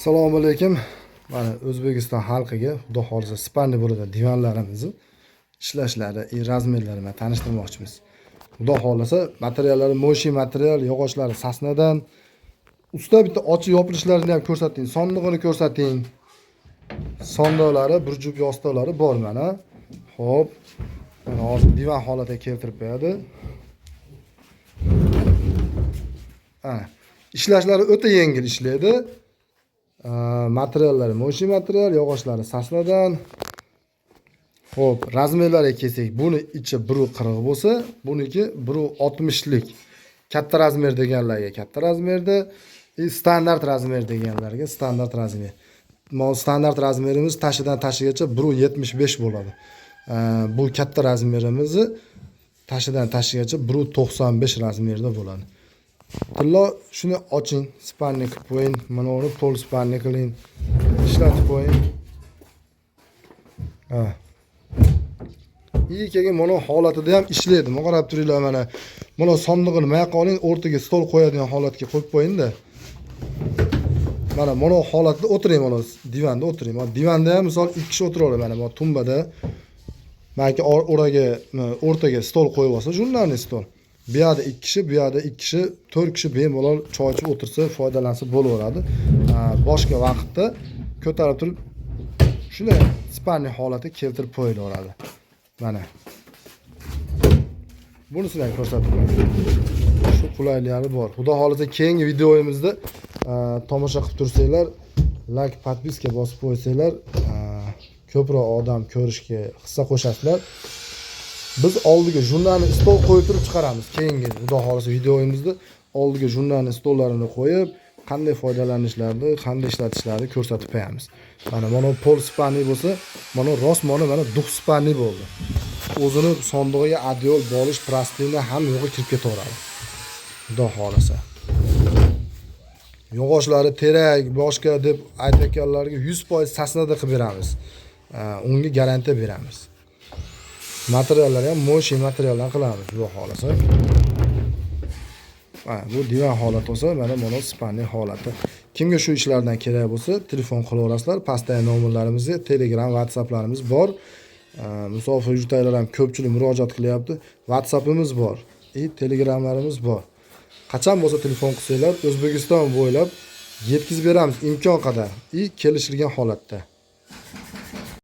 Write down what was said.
Assalomu alaykum. Mana O'zbekiston xalqiga xudo xolisa spanli bo'ladigan divanlarimizni ishlashlari, razmerlari bilan tanishtirmoqchimiz. Xudo xolisa materiallari mo'shi material, yog'ochlari sasnadan. Usta bitta ochib yopilishlarini ham ko'rsating, sondig'ini ko'rsating. Sondiqlari, burjup yostiqlari bor mana. Xo'p. Mana hozir divan holatiga keltirib qo'yadi. Ishlashlari o'ta yengil ishlaydi. Materiallari mo'shi material, yog'ochlari sasnadan. Xo'p, razmerlarga kelsak, buni ichi 1.40 bo'lsa, buniki 1.60lik. Katta razmer deganlarga katta razmerda, standart razmer deganlarga standart razmer. Standart razmerimiz tashidan tashigacha 1.75 bo'ladi. Bu katta razmerimizni tashidan tashigacha 1.95 razmerda bo'ladi. Tillo shuni oching, spanni qilib qo'ying, mana uni pol spanni qiling, ishlatib qo'ying. Keyin mana holatida ham ishlaydi. Mana qarab turinglar mana. Mana sondig'ini mayqa oling, o'rtaga stol qo'yadigan holatga qo'yib qo'ying-da. Mana holatda o'tiring, mana divanda o'tiring. Mana divanda ham misol 2 kishi o'tiradi mana bu tumbada. Balki o'rtaga stol qo'yib olsa, jurnalni stol. Bu yerda 2 kishi, bu yerda 2 kishi, 4 kishi bemalol choy ichib o'tirsa, foydalansa bo'laveradi. Boshqa vaqtda ko'tarib turib shunday spanni holati keltirib qo'yilaveradi. Mana. Bunisini ham ko'rsatib qo'yaman. Shu qulayliklari bor. Xudo xolisa keyingi videoyimizda tomosha qilib tursanglar, like, podpiska bosib qo'ysanglar, ko'proq odam ko'rishga hissa qo'shasizlar. Biz oldiga jurnalni stol qo'yib turib chiqaramiz. Keyingi xudo xolisa videoyimizda oldiga jurnalni stollarini qo'yib, qanday foydalanishlarini, qanday ishlatishlarini ko'rsatib qo'yamiz. Mana pol spanli bo'lsa, mana rosmoni mana dux spanli bo'ldi. O'zini sondig'iga adyol, bolish, plastina ham yo'g'i kirib ketaveradi. Xudo xolisa. Yog'ochlari terak, boshqa deb aytganlarga 100% sasnada qilib beramiz. Unga garantiya beramiz. Materiallar ham mo'shi materialdan qilamiz, xudo xolisa. Bu divan holati bo'lsa, mana spanli holati. Kimga shu ishlardan kerak bo'lsa, telefon qilaverasizlar. Pastdagi nomerlarimizga, Telegram, WhatsApplarimiz bor. Musofir yurtaylar ham ko'pchilik murojaat qilyapti. WhatsAppimiz bor, Telegramlarimiz bor. Qachon bo'lsa telefon qilsanglar, O'zbekiston bo'ylab yetkazib beramiz imkon qadar, kelishilgan holatda.